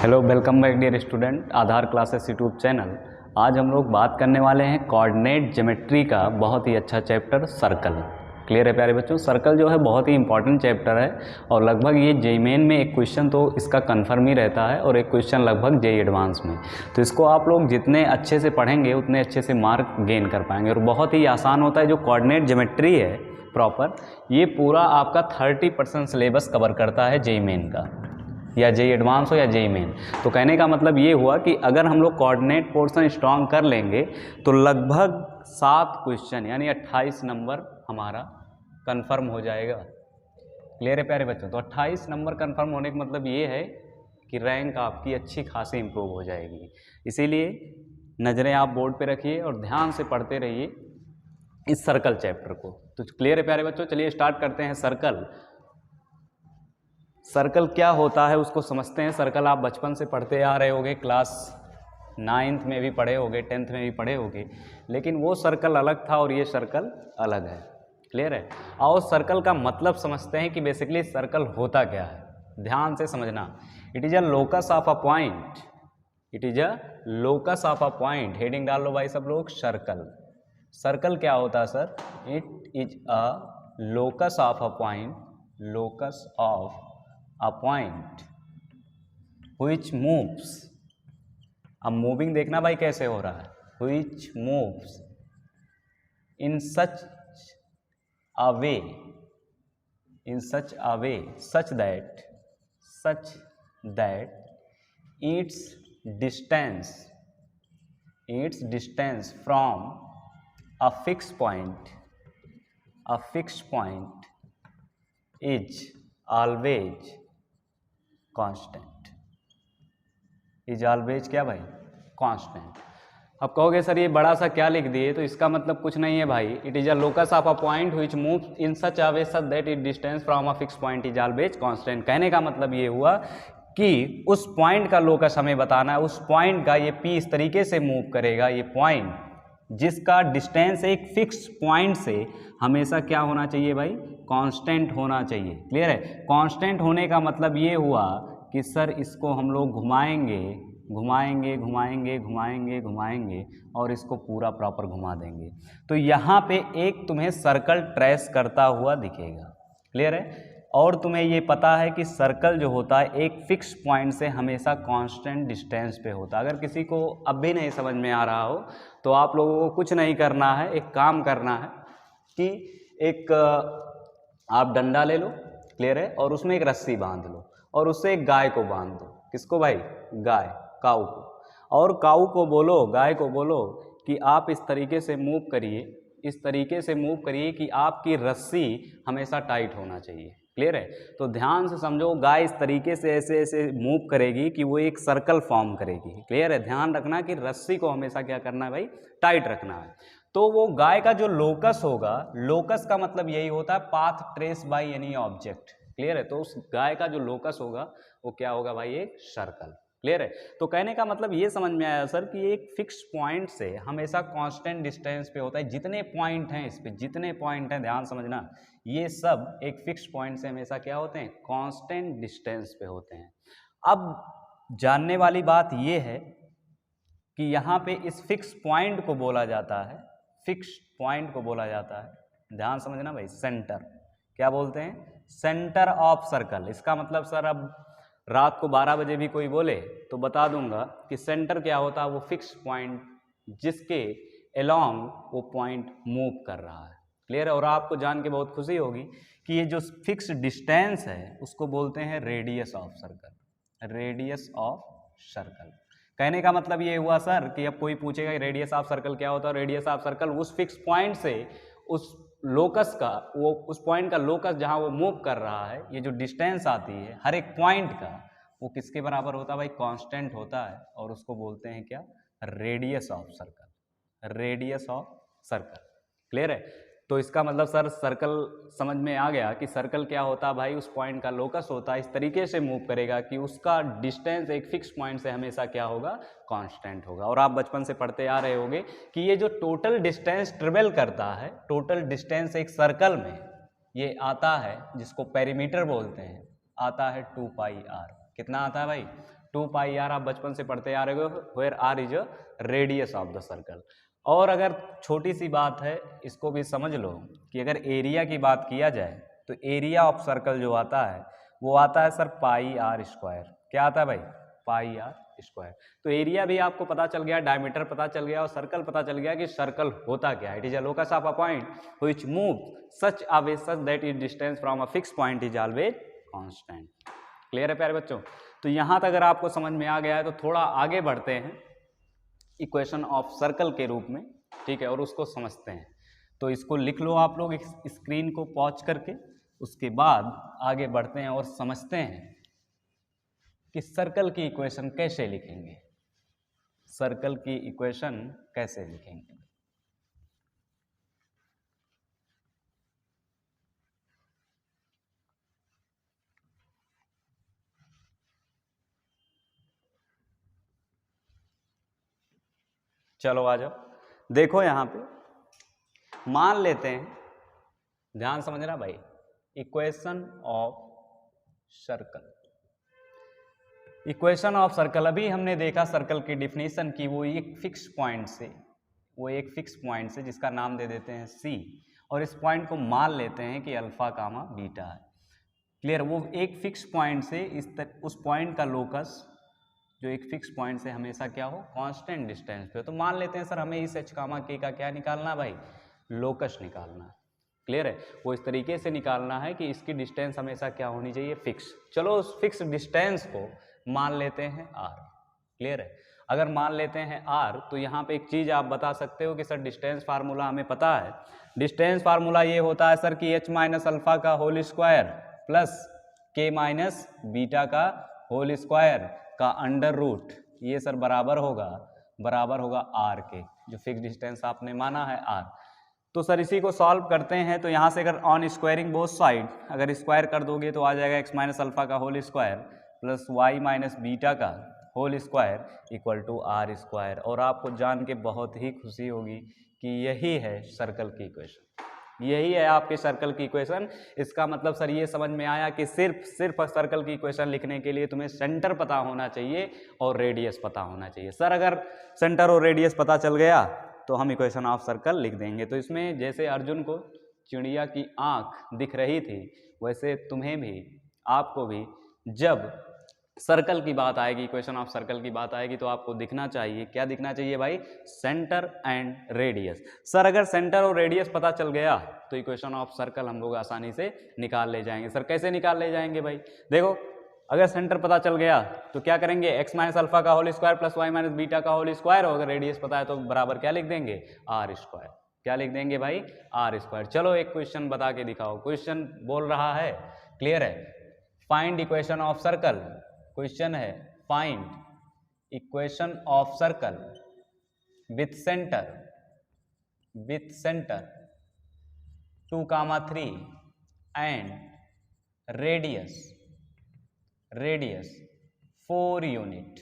Hello, welcome back dear student, Aadhaar classes YouTube channel. आज हम लोग बात करने वाले हैं कोऑर्डिनेट ज्योमेट्री का बहुत ही अच्छा चैप्टर सर्कल। क्लियर है प्यारे बच्चों? सर्कल जो है बहुत ही इंपॉर्टेंट चैप्टर है और लगभग ये जेईई मेन में एक क्वेश्चन तो इसका कन्फर्म ही रहता है और एक क्वेश्चन लगभग जेईई एडवांस में। तो इसको आप लोग जितने अच्छे से पढ़ेंगे उतने अच्छे से मार्क गेन कर पाएंगे और बहुत ही आसान होता है। जो कोऑर्डिनेट ज्योमेट्री है प्रॉपर, ये पूरा आपका 30% सिलेबस कवर करता है जेईई मेन का, या जेईई एडवांस हो या जेईई मेन। तो कहने का मतलब ये हुआ कि अगर हम लोग कोऑर्डिनेट पोर्शन स्ट्रॉन्ग कर लेंगे तो लगभग 7 क्वेश्चन यानी 28 नंबर हमारा कंफर्म हो जाएगा। क्लियर है प्यारे बच्चों? तो 28 नंबर कंफर्म होने का मतलब ये है कि रैंक आपकी अच्छी खासी इंप्रूव हो जाएगी। इसीलिए नज़रें आप बोर्ड पे रखिए और ध्यान से पढ़ते रहिए इस सर्कल चैप्टर को। तो क्लियर है प्यारे बच्चों? चलिए स्टार्ट करते हैं। सर्कल क्या होता है उसको समझते हैं। सर्कल आप बचपन से पढ़ते आ रहे होगे, क्लास 9th में भी पढ़े होगे, 10th में भी पढ़े होगे, लेकिन वो सर्कल अलग था और ये सर्कल अलग है। क्लियर है? और सर्कल का मतलब समझते हैं कि बेसिकली सर्कल होता क्या है। ध्यान से समझना। It is a locus of a point. It is a locus of a point. Heading डाल लो भाई सब लोग, सर्कल। सर्कल क्या होता है sir? It is a locus of a point, locus of a point which moves। अब moving देखना भाई कैसे हो रहा है। which moves in such a way, in such a way, such that its distance from a fixed point is always constant. Is always क्या भाई? Constant. अब कहोगे सर ये बड़ा सा क्या लिख दिए, तो इसका मतलब कुछ नहीं है भाई। It is a locus of a point which moves in such a way such that it distance from a fix point is always constant. कहने का मतलब ये हुआ कि उस पॉइंट का लोकस हमें बताना है। उस पॉइंट का ये पी इस तरीके से मूव करेगा, ये पॉइंट जिसका डिस्टेंस एक फिक्स पॉइंट से हमेशा क्या होना चाहिए भाई? कांस्टेंट होना चाहिए। क्लियर है? कांस्टेंट होने का मतलब ये हुआ कि सर इसको हम लोग घुमाएंगे और इसको पूरा प्रॉपर घुमा देंगे। तो यहाँ पे एक तुम्हें सर्कल ट्रेस करता हुआ दिखेगा। क्लियर है? और तुम्हें ये पता है कि सर्कल जो होता है एक फिक्स पॉइंट से हमेशा कांस्टेंट डिस्टेंस पे होता है। अगर किसी को अब भी नहीं समझ में आ रहा हो तो आप लोगों को कुछ नहीं करना है, एक काम करना है कि एक आप डंडा ले लो। क्लियर है? और उसमें एक रस्सी बांध लो और उससे एक गाय को बांध दो। किसको भाई? गाय, काऊ को। और काऊ को बोलो, गाय को बोलो कि आप इस तरीके से मूव करिए कि आपकी रस्सी हमेशा टाइट होना चाहिए। क्लियर है? तो ध्यान से समझो, गाय इस तरीके से ऐसे ऐसे मूव करेगी कि वो एक सर्कल फॉर्म करेगी। क्लियर है? ध्यान रखना कि रस्सी को हमेशा क्या करना है भाई? टाइट रखना है। तो वो गाय का जो लोकस होगा, लोकस का मतलब यही होता है path trace by any object. Clear है? तो उस गाय का जो लोकस होगा वो क्या होगा भाई? एक सर्कल। क्लियर है? तो कहने का मतलब ये समझ में आया सर कि एक फिक्स पॉइंट से हमेशा कांस्टेंट डिस्टेंस पे होता है। जितने पॉइंट हैं इस पे, जितने पॉइंट हैं ध्यान समझना, ये सब एक फिक्स पॉइंट से हमेशा क्या होते हैं? कांस्टेंट डिस्टेंस पे होते हैं। अब जानने वाली बात ये है कि यहाँ पे इस फिक्स पॉइंट को बोला जाता है, ध्यान समझना भाई, सेंटर। क्या बोलते हैं? Centre of circle. इसका मतलब सर अब रात को 12 बजे भी कोई बोले तो बता दूंगा कि सेंटर क्या होता है? वो फिक्स पॉइंट जिसके अलोंग वो पॉइंट मूव कर रहा है। क्लियर है? और आपको जान के बहुत खुशी होगी कि ये जो फिक्स डिस्टेंस है उसको बोलते हैं radius of circle. Radius of circle. कहने का मतलब ये हुआ सर कि अब कोई पूछेगा रेडियस ऑफ सर्कल क्या होता है? रेडियस ऑफ सर्कल उस फिक्स पॉइंट से उस लोकस का, वो उस पॉइंट का लोकस जहां वो मूव कर रहा है, ये जो डिस्टेंस आती है हर एक पॉइंट का, वो किसके बराबर होता है भाई? कांस्टेंट होता है। और उसको बोलते हैं क्या? Radius of circle. Radius of circle. Clear है? तो इसका मतलब सर सर्कल समझ में आ गया कि सर्कल क्या होता है भाई? उस पॉइंट का लोकस होता है, इस तरीके से मूव करेगा कि उसका डिस्टेंस एक फिक्स पॉइंट से हमेशा क्या होगा? कांस्टेंट होगा। और आप बचपन से पढ़ते आ रहे होंगे कि ये जो टोटल डिस्टेंस ट्रेवल करता है, टोटल डिस्टेंस एक सर्कल में ये आता है, जिसको पेरीमीटर बोलते हैं, आता है 2 पाई r। कितना आता है भाई 2 पाई आर। आप बचपन से पढ़ते आ रहे हो, where r is a radius of the circle. और अगर छोटी सी बात है, इसको भी समझ लो कि अगर एरिया की बात किया जाए तो एरिया ऑफ सर्कल जो आता है वो आता है सर पाई आर स्क्वायर। क्या आता है भाई पाई आर स्क्वायर। तो एरिया भी आपको पता चल गया, डायमीटर पता चल गया और सर्कल पता चल गया कि सर्कल होता क्या है। It is a locus of a point which move such a way such that it distance from a fix point is always constant. Clear है प्यारे बच्चों? तो यहां तक अगर आपको समझ में आ गया है तो थोड़ा आगे बढ़ते हैं इक्वेशन ऑफ सर्कल के रूप में, ठीक है, और उसको समझते हैं। तो इसको लिख लो आप लोग स्क्रीन को पॉज करके, उसके बाद आगे बढ़ते हैं और समझते हैं कि सर्कल की इक्वेशन कैसे लिखेंगे। सर्कल की इक्वेशन कैसे लिखेंगे? चलो आ जाओ, देखो यहां पे मान लेते हैं, ध्यान समझना भाई, equation of circle. Equation of circle, अभी हमने देखा सर्कल की डिफिनीशन की, वो एक फिक्स पॉइंट से जिसका नाम दे देते हैं सी, और इस पॉइंट को मान लेते हैं कि अल्फा कामा बीटा है। क्लियर? वो एक फिक्स पॉइंट से उस पॉइंट का लोकस जो एक फिक्स पॉइंट से हमेशा क्या हो कांस्टेंट डिस्टेंस पे हो। तो मान लेते हैं सर हमें इस एच कामा के का क्या निकालना भाई लोकस निकालना है। क्लियर है? वो इस तरीके से निकालना है कि इसकी डिस्टेंस हमेशा क्या होनी चाहिए फिक्स। चलो उस फिक्स डिस्टेंस को मान लेते हैं आर। क्लियर है? अगर मान लेते हैं आर तो यहाँ पे एक चीज आप बता सकते हो कि सर डिस्टेंस फार्मूला हमें पता है। डिस्टेंस फार्मूला ये होता है सर कि एच माइनस अल्फा का होल स्क्वायर प्लस के माइनस बीटा का होल स्क्वायर का अंडर रूट, ये सर बराबर होगा आर के, जो फिक्स डिस्टेंस आपने माना है आर। तो सर इसी को सॉल्व करते हैं। तो यहाँ से अगर ऑन स्क्वायरिंग बोथ साइड अगर स्क्वायर कर दोगे तो आ जाएगा एक्स माइनस अल्फा का whole square plus y minus beta का whole square equal to r square. और आपको जान के बहुत ही खुशी होगी कि यही है सर्कल की इक्वेशन, यही है आपके सर्कल की इक्वेशन। इसका मतलब सर ये समझ में आया कि सिर्फ सर्कल की इक्वेशन लिखने के लिए तुम्हें सेंटर पता होना चाहिए और रेडियस पता होना चाहिए। सर अगर सेंटर और रेडियस पता चल गया तो हम इक्वेशन ऑफ सर्कल लिख देंगे। तो इसमें जैसे अर्जुन को चिड़िया की आंख दिख रही थी, वैसे तुम्हें भी, आपको भी जब सर्कल की बात आएगी, इक्वेशन ऑफ सर्कल की बात आएगी, तो आपको दिखना चाहिए, क्या दिखना चाहिए भाई? Centre and radius. सर अगर सेंटर और रेडियस पता चल गया तो इक्वेशन ऑफ सर्कल हम लोग आसानी से निकाल ले जाएंगे। सर कैसे निकाल ले जाएंगे भाई? देखो अगर सेंटर पता चल गया तो क्या करेंगे, एक्स माइनस अल्फा का whole square plus y minus beta का होल स्क्वायर, और अगर रेडियस पता है तो बराबर क्या लिख देंगे, आर स्क्वायर। क्या लिख देंगे भाई? R square. चलो एक क्वेश्चन बता के दिखाओ। क्वेश्चन बोल रहा है, क्लियर है, find equation of circle. Question है find equation of circle with centre 2,3 and radius 4 unit.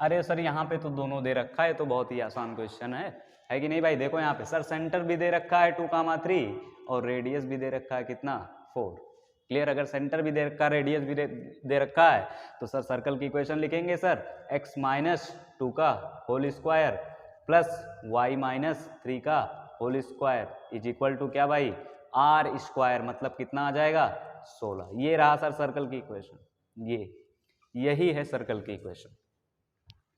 अरे सर यहाँ पे तो दोनों दे रखा है, तो बहुत ही आसान क्वेश्चन है कि नहीं भाई? देखो यहाँ पे सर सेंटर भी दे रखा है 2,3 और रेडियस भी दे रखा है कितना 4। क्लियर? अगर सेंटर भी दे रखा है, रेडियस भी दे रखा है, तो सर सर्कल की इक्वेशन लिखेंगे सर x माइनस 2 का whole square plus y minus 3 का whole square is equal to क्या भाई? R square. मतलब कितना आ जाएगा? 16। ये रहा सर सर्कल की इक्वेशन, यही है सर्कल की इक्वेशन।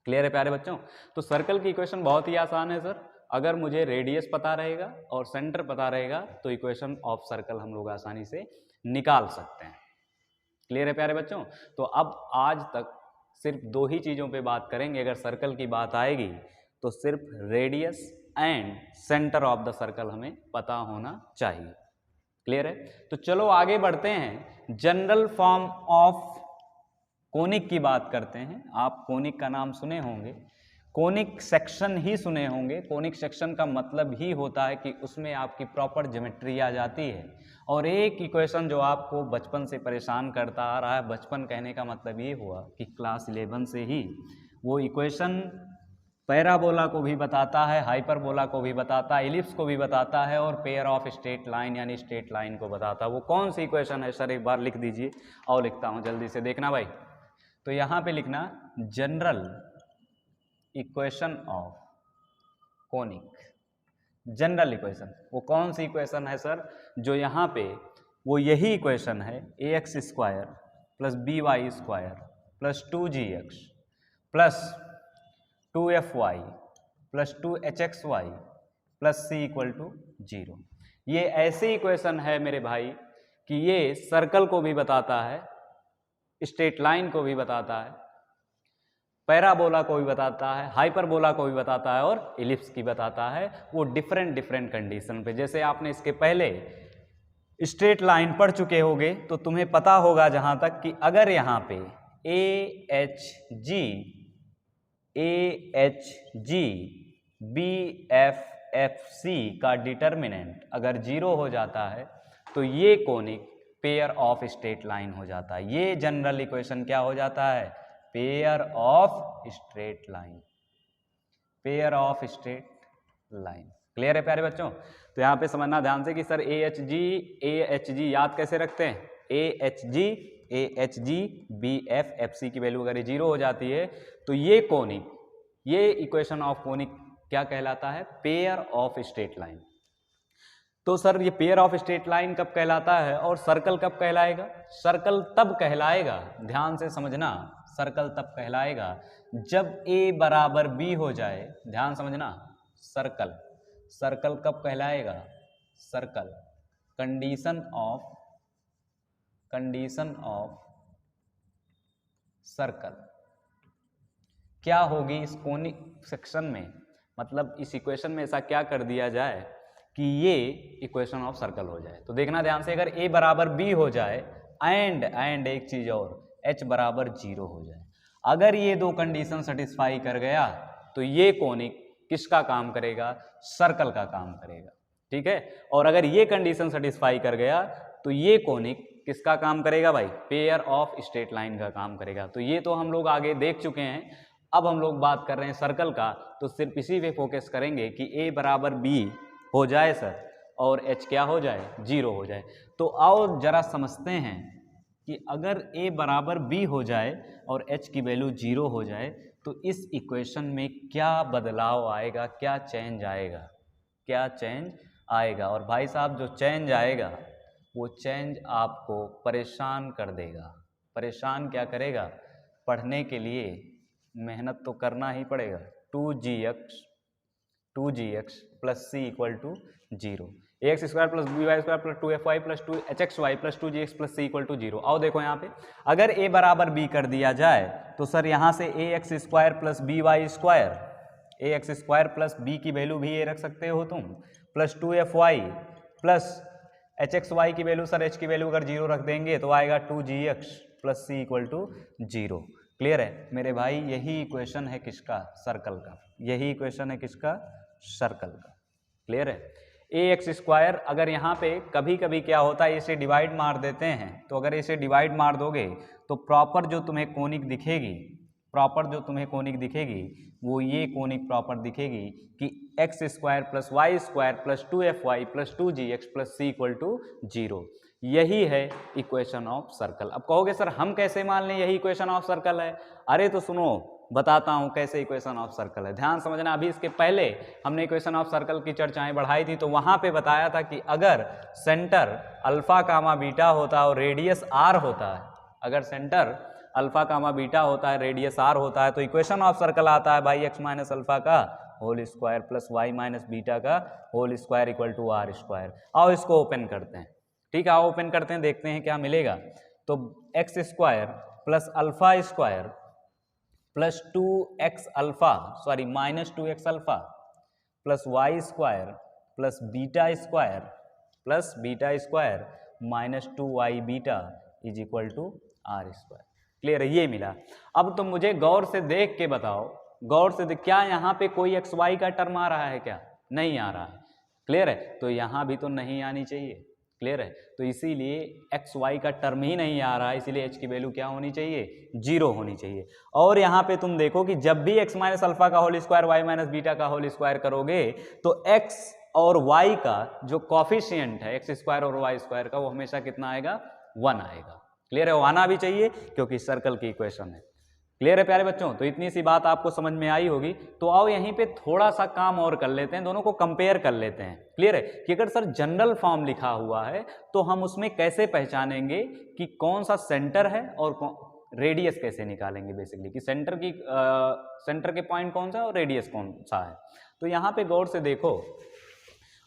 क्लियर है प्यारे बच्चों? तो सर्कल की इक्वेशन बहुत ही आसान है सर। अगर मुझे रेडियस पता रहेगा और सेंटर पता रहेगा तो इक्वेशन ऑफ सर्कल हम लोग आसानी से निकाल सकते हैं। क्लियर है प्यारे बच्चों? तो अब आज तक सिर्फ 2 ही चीज़ों पे बात करेंगे। अगर सर्कल की बात आएगी तो सिर्फ radius and centre of the circle हमें पता होना चाहिए। क्लियर है? तो चलो आगे बढ़ते हैं, जनरल फॉर्म ऑफ कोनिक की बात करते हैं। आप कोनिक का नाम सुने होंगे, कोनिक सेक्शन ही सुने होंगे। कोनिक सेक्शन का मतलब ही होता है कि उसमें आपकी प्रॉपर ज्योमेट्री आ जाती है। और एक इक्वेशन जो आपको बचपन से परेशान करता आ रहा है, बचपन कहने का मतलब ये हुआ कि क्लास 11 से ही वो इक्वेशन पैराबोला को भी बताता है, हाइपरबोला को भी बताता है, इलिप्स को भी बताता है और पेयर ऑफ स्ट्रेट लाइन यानी स्ट्रेट लाइन को बताता है। वो कौन सी इक्वेशन है सर, एक बार लिख दीजिए। और लिखता हूँ जल्दी से, देखना भाई। तो यहाँ पे लिखना general equation of conic. General equation वो कौन सी इक्वेशन है सर, जो यहाँ पे वो यही इक्वेशन है, ax square plus by square plus 2gx plus 2fy plus 2hxy plus c equal to 0। ये ऐसी इक्वेशन है मेरे भाई कि ये सर्कल को भी बताता है, स्ट्रेट लाइन को भी बताता है, पैराबोला को भी बताता है, हाइपरबोला को भी बताता है और इलिप्स की बताता है। वो डिफरेंट कंडीशन पे, जैसे आपने इसके पहले स्ट्रेट लाइन पढ़ चुके होगे तो तुम्हें पता होगा जहां तक कि अगर यहाँ पे AHG BFFC का डिटर्मिनेंट अगर 0 हो जाता है तो ये conic pair of straight line हो जाता है। ये जनरल इक्वेशन क्या हो जाता है, pair of straight line, pair of straight line. Clear है प्यारे बच्चों? तो यहाँ पे समझना ध्यान से कि सर AHG याद कैसे रखते हैं, AHG BFFC की वैल्यू अगर 0 हो जाती है तो ये कोनिक, ये इक्वेशन ऑफ कोनिक क्या कहलाता है, पेयर ऑफ स्ट्रेट लाइन। तो सर ये पेयर ऑफ स्ट्रेट लाइन कब कहलाता है और सर्कल कब कहलाएगा? सर्कल तब कहलाएगा, ध्यान से समझना, सर्कल तब कहलाएगा जब a बराबर b हो जाए। ध्यान समझना, सर्कल, सर्कल कब कहलाएगा, सर्कल कंडीशन ऑफ सर्कल क्या होगी इस कोनिक सेक्शन में, मतलब इस इक्वेशन में ऐसा क्या कर दिया जाए कि ये इक्वेशन ऑफ सर्कल हो जाए। तो देखना ध्यान से, अगर a बराबर b हो जाए एंड एक चीज और h बराबर 0 हो जाए, अगर ये दो कंडीशन सेटिस्फाई कर गया तो ये कोनिक किसका काम करेगा, सर्कल का काम करेगा। ठीक है, और अगर ये कंडीशन सेटिस्फाई कर गया तो ये कोनिक किसका काम करेगा भाई, पेयर ऑफ स्ट्रेट लाइन का काम करेगा। तो ये तो हम लोग आगे देख चुके हैं, अब हम लोग बात कर रहे हैं सर्कल का, तो सिर्फ इसी पे फोकस करेंगे कि a बराबर b हो जाए सर और h क्या हो जाए, 0 हो जाए। तो आओ जरा समझते हैं कि अगर a बराबर b हो जाए और h की वैल्यू 0 हो जाए तो इस इक्वेशन में क्या बदलाव आएगा, क्या चेंज आएगा, क्या चेंज आएगा। और भाई साहब जो चेंज आएगा वो चेंज आपको परेशान कर देगा। परेशान क्या करेगा, पढ़ने के लिए मेहनत तो करना ही पड़ेगा। 2gx plus c equal to 0, ax square plus by square plus 2fy plus 2hxy plus 2gx plus c equal to 0। आओ देखो यहाँ पे, अगर a बराबर b कर दिया जाए तो सर यहाँ से ax square plus by square, ax square plus b की वैल्यू भी ये रख सकते हो तुम, प्लस 2fy प्लस hxy की वैल्यू, सर h की वैल्यू अगर 0 रख देंगे तो आएगा 2gx plus c equal to 0। Clear है मेरे भाई? यही इक्वेशन है किसका, सर्कल का, यही इक्वेशन है किसका, सर्कल का। क्लियर है? ax स्क्वायर अगर यहाँ पे कभी कभी क्या होता है, इसे डिवाइड मार देते हैं, तो अगर इसे डिवाइड मार दोगे तो प्रॉपर जो तुम्हें कोनिक दिखेगी, प्रॉपर जो तुम्हें कोनिक दिखेगी वो ये कोनिक प्रॉपर दिखेगी कि x square plus y square plus 2fy plus 2gx plus c equal to 0। यही है इक्वेशन ऑफ सर्कल। अब कहोगे सर हम कैसे मान लें यही इक्वेशन ऑफ सर्कल है? अरे तो सुनो, बताता हूं कैसे इक्वेशन ऑफ सर्कल है, ध्यान समझना। अभी इसके पहले हमने इक्वेशन ऑफ सर्कल की चर्चाएं बढ़ाई थी, तो वहां पे बताया था कि अगर सेंटर अल्फा कामा बीटा होता है और रेडियस r होता है, अगर सेंटर अल्फा कामा बीटा होता है, रेडियस r होता है, तो इक्वेशन ऑफ सर्कल आता है भाई x माइनस अल्फा का whole square plus y minus beta का whole square equal to r square. आओ इसको ओपन करते हैं। ठीक है, आओ ओपन करते हैं, देखते हैं क्या मिलेगा। तो x square plus alpha square plus 2x alpha, sorry minus 2x alpha plus y square plus beta square minus 2y beta is equal to r square. Clear है? ये मिला। अब तुम मुझे गौर से देख के बताओ, गौर से देख, क्या यहाँ पे कोई xy का टर्म आ रहा है क्या? नहीं आ रहा है। क्लियर है? तो यहाँ भी तो नहीं आनी चाहिए। क्लियर है। तो इसीलिए एक्स वाई का टर्म ही नहीं आ रहा है, इसीलिए एच की वैल्यू क्या होनी चाहिए, 0 होनी चाहिए। और यहाँ पे तुम देखो कि जब भी एक्स माइनस अल्फा का whole square y minus beta का होल स्क्वायर करोगे तो एक्स और वाई का जो कॉफिशिएंट है एक्स स्क्वायर और वाई स्क्वायर का, वो हमेशा कितना आएगा, 1 आएगा। क्लियर है, वो आना भी चाहिए क्योंकि सर्कल की इक्वेशन है। क्लियर है प्यारे बच्चों, तो इतनी सी बात आपको समझ में आई होगी। तो आओ यहीं पे थोड़ा सा काम और कर लेते हैं, दोनों को कंपेयर कर लेते हैं। क्लियर है कि अगर सर जनरल फॉर्म लिखा हुआ है तो हम उसमें कैसे पहचानेंगे कि कौन सा सेंटर है और रेडियस कैसे निकालेंगे, बेसिकली कि सेंटर के पॉइंट कौन सा है और रेडियस कौन सा है। तो यहाँ पे गौर से देखो,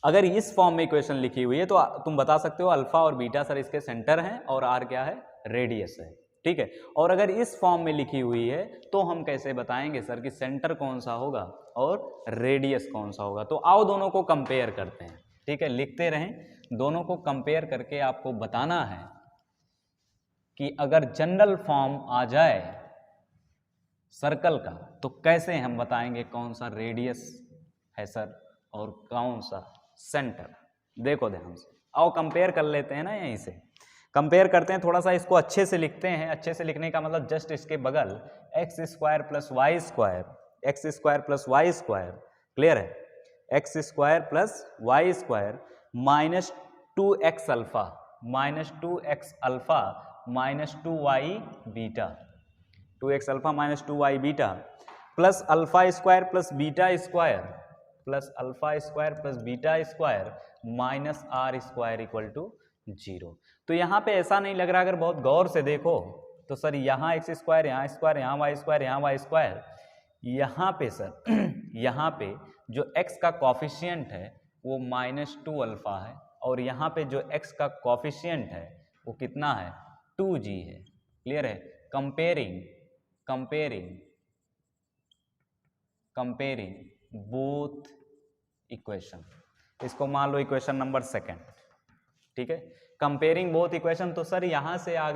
अगर इस फॉर्म में इक्वेशन लिखी हुई है तो तुम बता सकते हो अल्फा और बीटा सर इसके सेंटर हैं और आर क्या है, रेडियस है। ठीक है, और अगर इस फॉर्म में लिखी हुई है तो हम कैसे बताएंगे सर कि सेंटर कौन सा होगा और रेडियस कौन सा होगा। तो आओ दोनों को कंपेयर करते हैं। ठीक है, लिखते रहें, दोनों को कंपेयर करके आपको बताना है कि अगर जनरल फॉर्म आ जाए सर्कल का तो कैसे हम बताएंगे कौन सा रेडियस है सर और कौन सा सेंटर। देखो ध्यान से, आओ कंपेयर कर लेते हैं ना, यहीं से कंपेयर करते हैं। थोड़ा सा इसको अच्छे से लिखते हैं। अच्छे से लिखने का मतलब जस्ट इसके बगल x square plus y square, x square plus y square, clear है, x square plus y square minus 2x alpha minus 2x alpha minus 2y beta, 2x alpha minus 2y beta plus alpha square plus beta square plus alpha square plus beta square minus r square equal to 0। तो यहाँ पे ऐसा नहीं लग रहा, अगर बहुत गौर से देखो तो सर यहाँ एक्स स्क्वायर, यहाँ स्क्वायर, यहाँ वाई स्क्वायर, यहाँ वाई स्क्वायर, यहाँ पे सर यहाँ पे जो x का कॉफिशिएंट है वो -2 अल्फा है और यहाँ पे जो x का कॉफिशिएंट है वो कितना है, 2g है। क्लियर है, कंपेयरिंग बोथ इक्वेशन, इसको मान लो इक्वेशन नंबर 2। ठीक है, कंपेयरिंग बोथ इक्वेशन। तो सर यहाँ से आ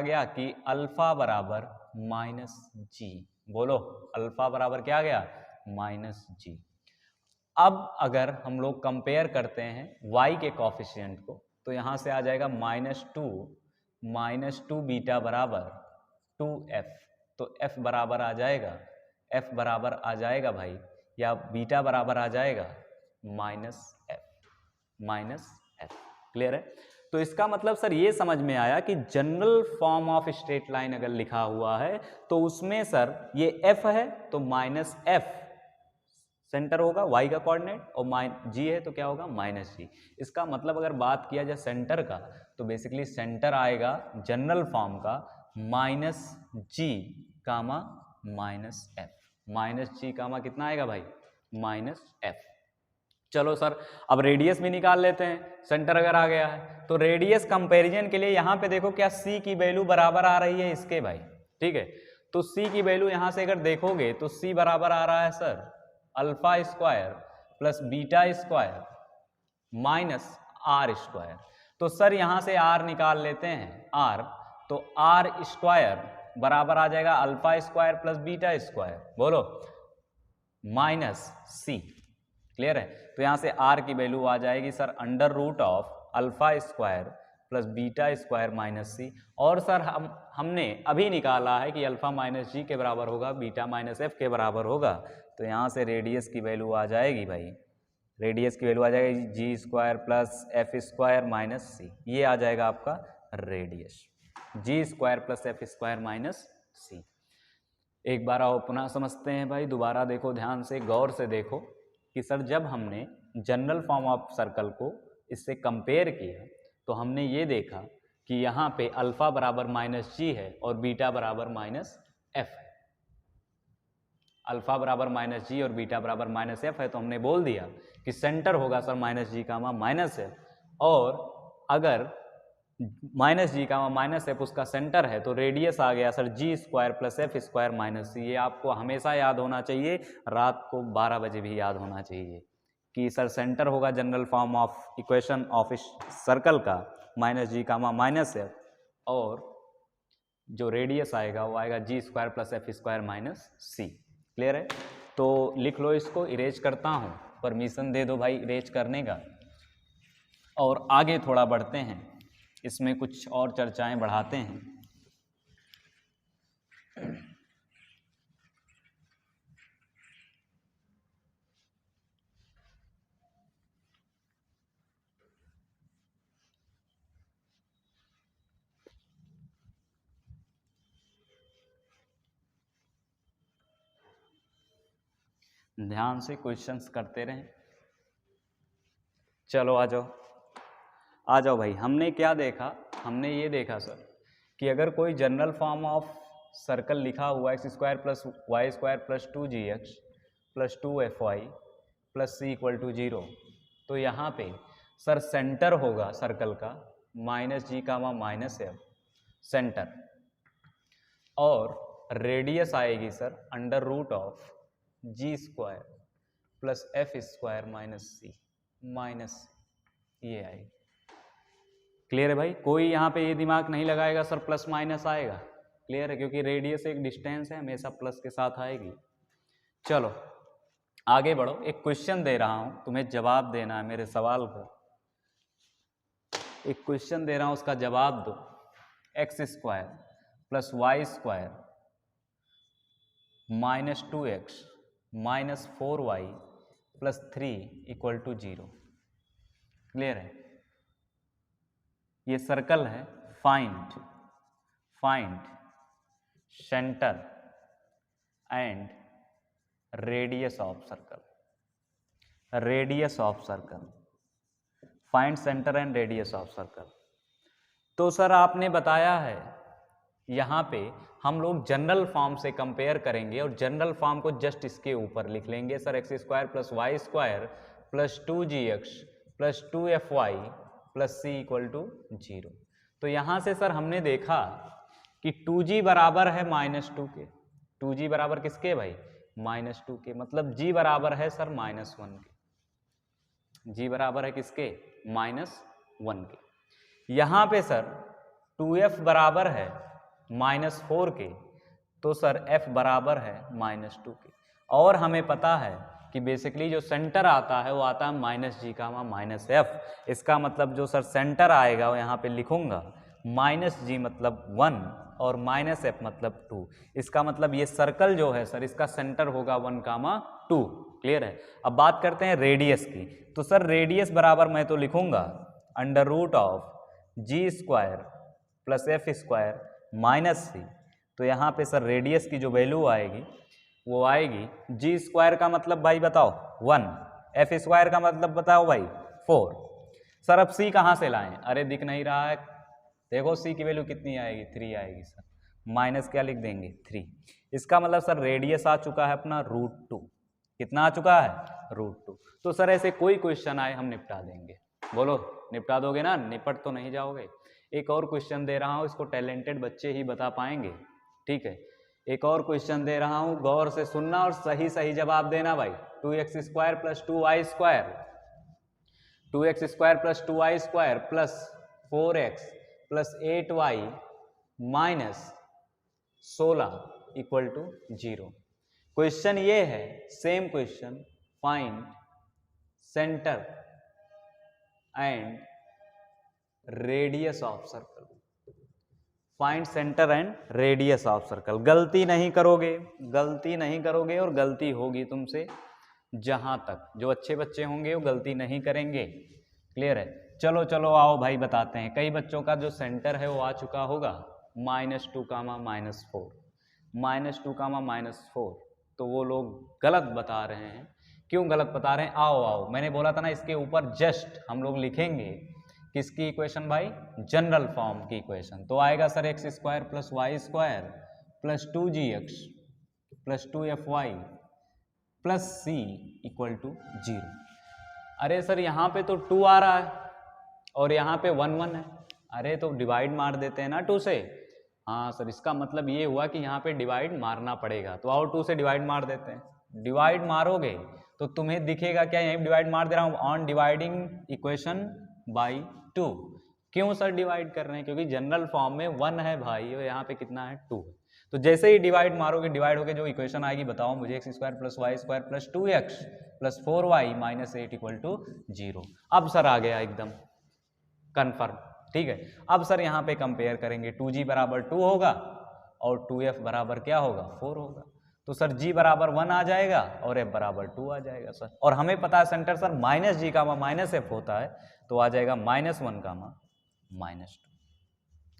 गया कि अल्फा बराबर -g, बोलो अल्फा बराबर क्या आ गया, -g। अब अगर हम लोग कंपेयर करते हैं y के कॉफिशिएंट को तो यहाँ से आ जाएगा -2 बीटा बराबर 2f। तो f बराबर आ जाएगा भाई, या बीटा बराबर आ जाएगा -f। क्लियर है, तो इसका मतलब सर ये समझ में आया कि general form of straight line अगर लिखा हुआ है तो उसमें सर ये f है तो -f सेंटर होगा y का कोऑर्डिनेट, और g है तो क्या होगा, -g। इसका मतलब अगर बात किया जाए सेंटर का तो बेसिकली सेंटर आएगा जनरल फॉर्म का -g कामा -f, -g कामा कितना आएगा भाई, -f। चलो सर अब रेडियस भी निकाल लेते हैं, सेंटर अगर आ गया है तो रेडियस कंपैरिजन के लिए यहाँ पे देखो क्या c की वैल्यू बराबर आ रही है इसके भाई। ठीक है, तो c की वैल्यू यहाँ से अगर देखोगे तो c बराबर आ रहा है sir alpha square plus beta square minus r square. तो सर यहाँ से r निकाल लेते हैं, r, तो आर स्क्वायर बराबर आ जाएगा alpha square plus beta square, बोलो माइनस c। क्लियर है, तो यहाँ से r की वैल्यू आ जाएगी sir under root of alpha square plus beta square minus c। और सर हमने अभी निकाला है कि अल्फा माइनस g के बराबर होगा, बीटा माइनस f के बराबर होगा। तो यहाँ से रेडियस की वैल्यू आ जाएगी भाई, रेडियस की वैल्यू आ जाएगी g square plus f square minus c, ये आ जाएगा आपका radius, g square plus f square minus c. एक बार आओ पुनः समझते हैं भाई, दोबारा देखो ध्यान से, गौर से देखो कि सर जब हमने जनरल फॉर्म ऑफ सर्कल को इससे कंपेयर किया तो हमने ये देखा कि यहाँ पे अल्फा बराबर माइनस जी है और बीटा बराबर माइनस एफ है। अल्फा बराबर माइनस जी और बीटा बराबर माइनस एफ है, तो हमने बोल दिया कि सेंटर होगा sir minus g comma minus f, और अगर minus g comma minus f उसका सेंटर है तो रेडियस आ गया sir g square plus f square minus c. ये आपको हमेशा याद होना चाहिए, रात को 12 बजे भी याद होना चाहिए कि सर सेंटर होगा general form of equation of circle का minus g comma minus f, और जो रेडियस आएगा वो आएगा g square plus f square minus c. Clear है, तो लिख लो इसको, इरेज करता हूँ, परमिशन दे दो भाई इरेज करने का। और आगे थोड़ा बढ़ते हैं, इसमें कुछ और चर्चाएं बढ़ाते हैं। ध्यान से क्वेश्चंस करते रहें। चलो आ जाओ, आ जाओ भाई। हमने क्या देखा? हमने ये देखा सर कि अगर कोई जनरल फॉर्म ऑफ सर्कल लिखा हुआ x square plus y square plus 2gx plus 2fy plus c equal to 0, तो यहाँ पे सर सेंटर होगा सर्कल का -g -f सेंटर, और रेडियस आएगी sir under root of g square plus f square minus c minus ये आएगी। Clear है भाई? कोई यहाँ पे ये दिमाग नहीं लगाएगा सर प्लस माइनस आएगा। क्लियर है? क्योंकि रेडियस एक डिस्टेंस है, हमेशा प्लस के साथ आएगी। चलो आगे बढ़ो। एक क्वेश्चन दे रहा हूं, तुम्हें जवाब देना है मेरे सवाल का। एक क्वेश्चन दे रहा हूं, उसका जवाब दो। X square plus y square minus 2x minus 4y plus 3 equal to 0। Clear है? ये सर्कल है। Find centre and radius of circle. Radius of circle, find centre and radius of circle. तो सर आपने बताया है यहाँ पे हम लोग जनरल फॉर्म से कंपेयर करेंगे और जनरल फॉर्म को जस्ट इसके ऊपर लिख लेंगे sir, x square plus y square plus 2gx plus 2fy plus c equal to 0। तो यहाँ से सर हमने देखा कि 2g बराबर है -2 के। 2g बराबर किसके भाई? -2 के। मतलब g बराबर है सर -1 के। g बराबर है किसके? -1 के। यहाँ पे सर 2f बराबर है -4 के, तो सर f बराबर है -2 के। और हमें पता है कि बेसिकली जो सेंटर आता है वो आता है -g -f। इसका मतलब जो सर सेंटर आएगा वो यहाँ पे लिखूंगा -g मतलब 1 और -f मतलब 2। इसका मतलब ये सर्कल जो है सर इसका सेंटर होगा 1, 2। क्लियर है? अब बात करते हैं रेडियस की। तो सर रेडियस बराबर मैं तो लिखूंगा under root of g square plus f square minus c। तो यहाँ पे सर रेडियस की जो वैल्यू आएगी वो आएगी g स्क्वायर का मतलब भाई बताओ 1, f स्क्वायर का मतलब बताओ भाई 4। सर अब c कहाँ से लाएं? अरे दिख नहीं रहा है, देखो c की वैल्यू कितनी आएगी? 3 आएगी सर। माइनस क्या लिख देंगे? 3। इसका मतलब सर रेडियस आ चुका है अपना √2। कितना आ चुका है? √2। तो सर ऐसे कोई क्वेश्चन आए हम निपटा देंगे। बोलो निपटा दोगे ना? निपट तो नहीं जाओगे। एक और क्वेश्चन दे रहा हूँ, इसको टैलेंटेड बच्चे ही बता पाएंगे। ठीक है, एक और क्वेश्चन दे रहा हूँ, गौर से सुनना और सही सही जवाब देना भाई। 2x square plus 2y square 2x square plus 2y square plus 4x plus 8y minus 16 equal to 0। Question ये है, same question, find centre and radius of circle. Find centre and radius of circle. गलती नहीं करोगे, गलती नहीं करोगे, और गलती होगी तुमसे जहां तक जो अच्छे बच्चे होंगे वो गलती नहीं करेंगे। क्लियर है? चलो चलो आओ भाई बताते हैं। कई बच्चों का जो सेंटर है वो आ चुका होगा -2, -4 -2, तो वो लोग गलत बता रहे हैं। क्यों गलत बता रहे हैं? आओ आओ, मैंने बोला था ना इसके ऊपर जस्ट हम लोग लिखेंगे किसकी इक्वेशन भाई? जनरल फॉर्म की इक्वेशन। तो आएगा sir x square plus y square plus 2gx plus 2fy plus c equal to 0। अरे सर यहाँ पे तो 2 आ रहा है और यहाँ पे 1 1 है। अरे तो डिवाइड मार देते हैं ना 2 से। हाँ सर, इसका मतलब ये हुआ कि यहाँ पे डिवाइड मारना पड़ेगा। तो आओ 2 से डिवाइड मार देते हैं। डिवाइड मारोगे तो तुम्हें दिखेगा क्या? यहीं डिवाइड मार दे रहा हूँ, ऑन डिवाइडिंग इक्वेशन बाई 2। क्यों सर डिवाइड कर रहे हैं? क्योंकि जनरल फॉर्म में 1 है भाई और यहाँ पे कितना है? 2 है। तो जैसे ही डिवाइड मारोगे, डिवाइड होके जो इक्वेशन आएगी बताओ मुझे, x square plus y square plus 2x plus 4y minus 8 equal to 0। अब सर आ गया एकदम। कन्फर्म, ठीक है। अब सर यहाँ पे कंपेयर करेंगे, 2g बराबर 2 होगा और 2f बराबर क्या होगा 4 होगा, तो सर g बराबर 1 आ जाएगा और f बराबर 2 आ जाएगा सर। और हमें पता है सेंटर सर -g कामा -f होता है, तो आ जाएगा -1 कामा -2।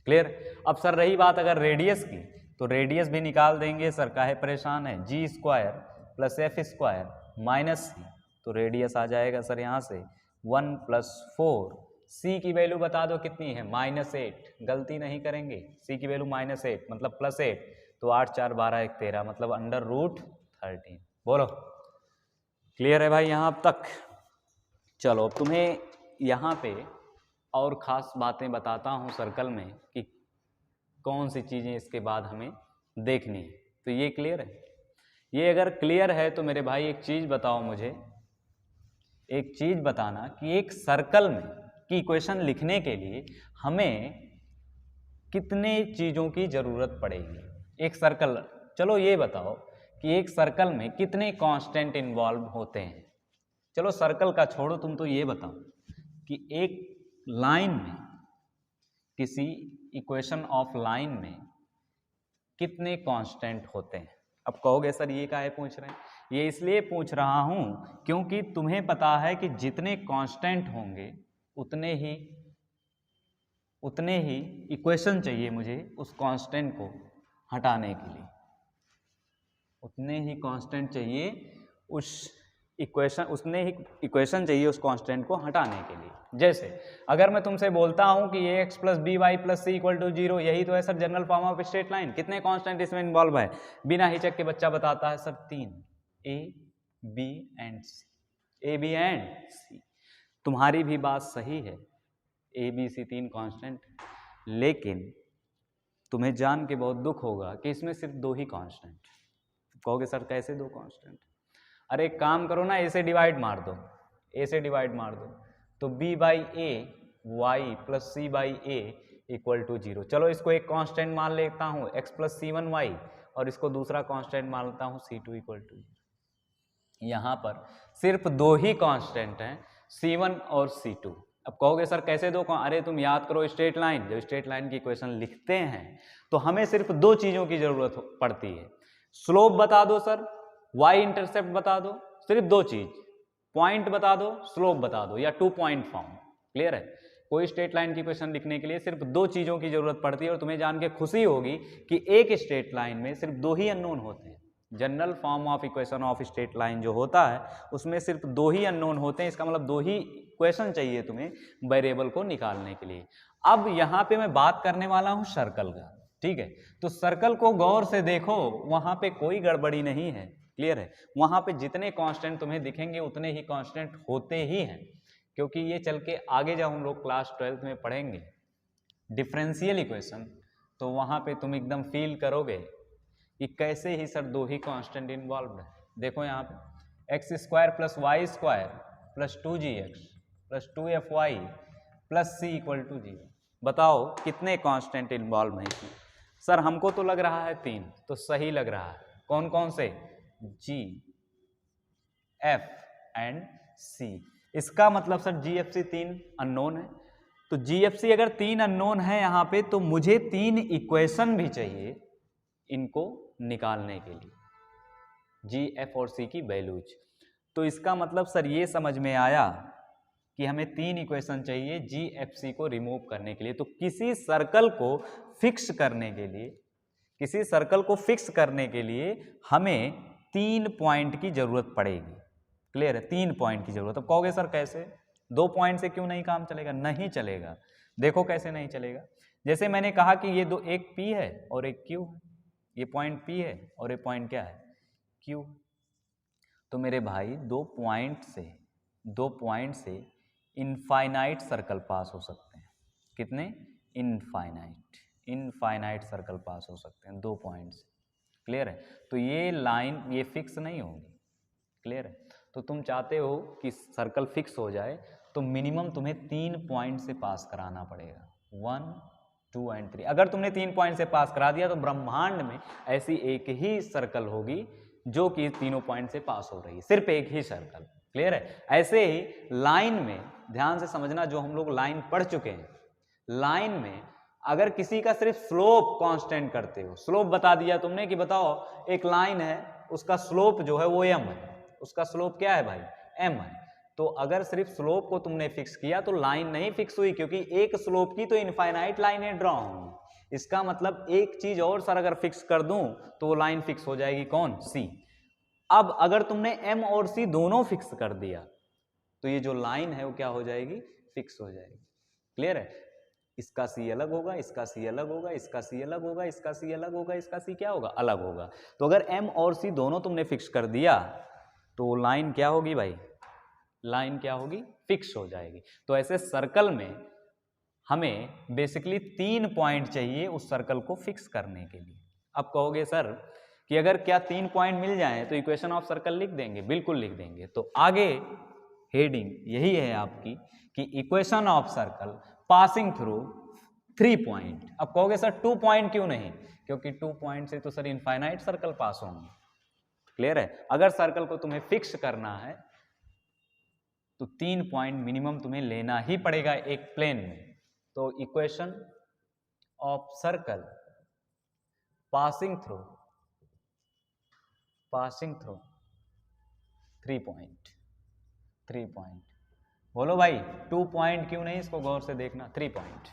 क्लियर। अब सर रही बात अगर रेडियस की, तो रेडियस भी निकाल देंगे सर, काहे परेशान है, g square plus f square minus c, तो रेडियस आ जाएगा सर यहाँ से 1 + 4, c की वैल्यू बता दो कितनी है -8, गलती नहीं करेंगे, c की वैल्यू -8 मतलब +8, तो 8 4 12 1 13 मतलब √13। बोलो क्लियर है भाई यहाँ अब तक। चलो अब तुम्हें यहाँ पे और ख़ास बातें बताता हूँ सर्कल में कि कौन सी चीज़ें इसके बाद हमें देखनी है। तो ये क्लियर है, ये अगर क्लियर है तो मेरे भाई एक चीज़ बताओ मुझे, एक चीज़ बताना कि एक सर्कल में की इक्वेशन लिखने के लिए हमें कितने चीज़ों की ज़रूरत पड़ेगी। एक सर्कल, चलो ये बताओ कि एक सर्कल में कितने कांस्टेंट इन्वॉल्व होते हैं। चलो सर्कल का छोड़ो, तुम तो ये बताओ कि एक लाइन में, किसी इक्वेशन ऑफ लाइन में कितने कांस्टेंट होते हैं। अब कहोगे सर ये काहे पूछ रहे हैं, ये इसलिए पूछ रहा हूं क्योंकि तुम्हें पता है कि जितने कांस्टेंट होंगे उतने ही इक्वेशन चाहिए मुझे उस कांस्टेंट को हटाने के लिए, उतने ही कांस्टेंट चाहिए उस उतने ही इक्वेशन चाहिए उस कांस्टेंट को हटाने के लिए। जैसे अगर मैं तुमसे बोलता हूं कि ax + by + c = 0, यही तो है sir general form of straight line. कितने कांस्टेंट इसमें इन्वॉल्व है, बिना हिचक के बच्चा बताता है sir 3, a b and c। तुम्हारी भी बात सही है, a b c 3 कांस्टेंट, लेकिन तुम्हें जान के बहुत दुख होगा कि इसमें सिर्फ 2 ही कांस्टेंट। कहोगे सर कैसे 2 कांस्टेंट, अरे एक काम करो ना, a से डिवाइड मार दो, a से डिवाइड मार दो, तो b/a y + c/a = 0। चलो इसको एक कांस्टेंट मान लेता हूँ x + c1y, और इसको दूसरा कांस्टेंट मान लेता हूँ c2 = 0। यहाँ पर सिर्फ 2 ही कांस्टेंट हैं, c1 और c2। अब कहोगे सर कैसे 2, अरे तुम याद करो स्ट्रेट लाइन, जब स्ट्रेट लाइन की इक्वेशन लिखते हैं तो हमें सिर्फ 2 चीज़ों की ज़रूरत पड़ती है, स्लोप बता दो सर, y इंटरसेप्ट बता दो, सिर्फ 2 चीज, पॉइंट बता दो, स्लोप बता दो, या 2 पॉइंट फॉर्म। क्लियर है, कोई स्ट्रेट लाइन की इक्वेशन लिखने के लिए सिर्फ 2 चीजों की जरूरत पड़ती है। और तुम्हें जान के खुशी होगी कि एक स्ट्रेट लाइन में सिर्फ 2 ही अननोन होते हैं। General form of equation of straight line जो होता है उसमें सिर्फ 2 ही अननोन होते हैं, इसका मतलब 2 ही इक्वेशन चाहिए तुम्हें वेरिएबल को निकालने के लिए। अब यहाँ पे मैं बात करने वाला हूँ सर्कल का, ठीक है। तो सर्कल को गौर से देखो, वहां पे कोई गड़बड़ी नहीं है, क्लियर है। वहां पे जितने कांस्टेंट तुम्हें दिखेंगे उतने ही कांस्टेंट होते ही हैं, क्योंकि ये चल के आगे जब हम लोग क्लास 12th में पढ़ेंगे डिफरेंशियल इक्वेशन, तो वहां पे तुम एकदम फील करोगे कि कैसे ही सर 2 ही कांस्टेंट इन्वॉल्व है। देखो यहाँ पे x² + y² + 2gx + 2fy + c = 0। बताओ कितने कांस्टेंट इन्वॉल्व हैं इसमें। सर हमको तो लग रहा है 3, तो सही लग रहा है। कौन कौन से, g, f एंड c। इसका मतलब सर GFC 3 अननोन है, तो GFC अगर 3 अननोन है यहाँ पे, तो मुझे 3 इक्वेशन भी चाहिए इनको निकालने के लिए, G, F और C की वैल्यूज। तो इसका मतलब सर ये समझ में आया कि हमें 3 इक्वेशन चाहिए G, F, C को रिमूव करने के लिए। तो किसी सर्कल को फिक्स करने के लिए हमें 3 पॉइंट की जरूरत पड़ेगी। क्लियर है, 3 पॉइंट की जरूरत। अब कहोगे सर कैसे, 2 पॉइंट से क्यों नहीं काम चलेगा। नहीं चलेगा, देखो कैसे नहीं चलेगा। जैसे मैंने कहा कि ये एक P है और एक Q है, ये पॉइंट P है और ये पॉइंट क्या है, Q। तो मेरे भाई 2 पॉइंट से इनफाइनाइट सर्कल पास हो सकते हैं। कितने, इनफाइनाइट सर्कल पास हो सकते हैं 2 पॉइंट से। क्लियर है, तो ये लाइन ये फिक्स नहीं होगी। क्लियर है, तो तुम चाहते हो कि सर्कल फिक्स हो जाए, तो मिनिमम तुम्हें 3 पॉइंट से पास कराना पड़ेगा, 1, 2 एंड 3। अगर तुमने 3 पॉइंट से पास करा दिया तो ब्रह्मांड में ऐसी एक ही सर्कल होगी जो कि तीनों पॉइंट से पास हो रही है, सिर्फ एक ही सर्कल। क्लियर है, ऐसे ही लाइन में ध्यान से समझना, जो हम लोग लाइन पढ़ चुके हैं, लाइन में अगर किसी का सिर्फ स्लोप कांस्टेंट करते हो, स्लोप बता दिया तुमने कि बताओ एक लाइन है उसका स्लोप जो है वो m है, उसका स्लोप क्या है भाई m है, तो अगर सिर्फ स्लोप को तुमने फिक्स किया तो लाइन नहीं फिक्स हुई, क्योंकि एक स्लोप की तो इनफाइनाइट लाइनें ड्रॉ होंगी। इसका मतलब एक चीज और सर अगर फिक्स कर दूं तो वो लाइन फिक्स हो जाएगी, कौन, c। अब अगर तुमने m और c दोनों फिक्स कर दिया तो ये जो लाइन है वो क्या हो जाएगी, फिक्स हो जाएगी। क्लियर है? इसका c अलग होगा, इसका c अलग होगा, इसका c अलग होगा, इसका c अलग होगा, इसका c क्या होगा, अलग होगा। तो अगर m और c दोनों तुमने फिक्स कर दिया तो लाइन क्या होगी भाई, लाइन क्या होगी, फिक्स हो जाएगी। तो ऐसे सर्कल में हमें बेसिकली 3 पॉइंट चाहिए उस सर्कल को फिक्स करने के लिए। अब कहोगे सर कि अगर क्या 3 पॉइंट मिल जाए तो इक्वेशन ऑफ सर्कल लिख देंगे? बिल्कुल लिख देंगे। तो आगे हेडिंग यही है आपकी कि equation of circle passing through 3 point. अब कहोगे सर 2 पॉइंट क्यों नहीं? क्योंकि 2 पॉइंट से तो सर इनफाइनाइट सर्कल पास होंगे। क्लियर है? अगर सर्कल को तुम्हें फिक्स करना है तो 3 पॉइंट मिनिमम तुम्हें लेना ही पड़ेगा एक प्लेन में। तो equation of circle passing through 3 point. बोलो भाई 2 पॉइंट क्यों नहीं? इसको गौर से देखना, 3 पॉइंट।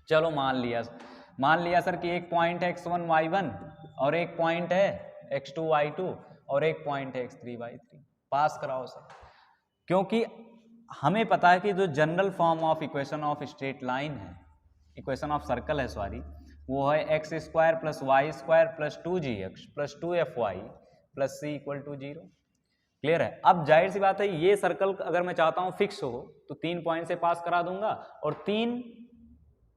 चलो मान लिया सर कि एक पॉइंट है x1 y1 और एक पॉइंट है x2 y2 और एक पॉइंट है x3 y3। पास कराओ सर, क्योंकि हमें पता है कि जो general form of equation of straight line है, इक्वेशन ऑफ सर्कल है सॉरी, वो है x square plus y square plus 2gx plus 2fy plus c equal to 0। Clear है? अब जाहिर सी बात है ये सर्कल अगर मैं चाहता हूं फिक्स हो तो 3 पॉइंट से पास करा दूंगा और 3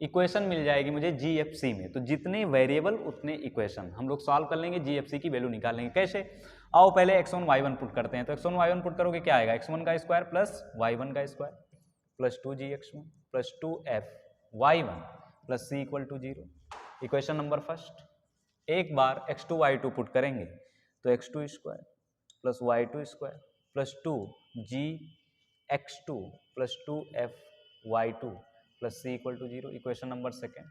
इक्वेशन मिल जाएगी मुझे GFC में। तो जितने वेरिएबल उतने इक्वेशन हम लोग सॉल्व कर लेंगे, GFC की वैल्यू निकालेंगे। कैसे? आओ पहले x1 y1 पुट करते हैं। तो x1 y1 पुट करोगे क्या आएगा, x1 का स्क्वायर प्लस y1 का square plus 2gx1 plus 2fy1 plus c equal to 0। Equation number first. एक बार x2 y2 पुट करेंगे तो x2 square plus y2 square plus 2gx2 plus 2fy2 plus c equal to 0। Equation number second.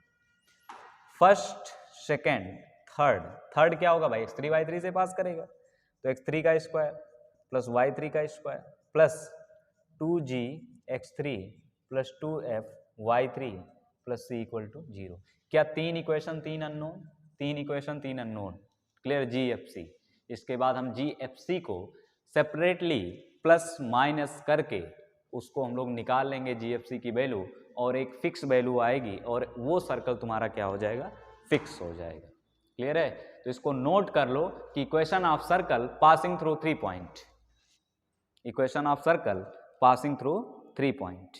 First second third क्या होगा भाई, x3 y3 से पास करेगा तो x3 का स्क्वायर प्लस y3 का square plus 2gx3 plus 2fy3 plus c equal to 0। क्या 3 equation 3 unknown? 3 equation 3 unknown. Clear? GFC। इसके बाद हम GFC को सेपरेटली प्लस माइनस करके उसको हम लोग निकाल लेंगे GFC की वैल्यू, और एक फिक्स वैल्यू आएगी और वो सर्कल तुम्हारा क्या हो जाएगा, फिक्स हो जाएगा। क्लियर है? तो इसको नोट कर लो कि equation of circle passing through 3 point, equation of circle passing through 3 point.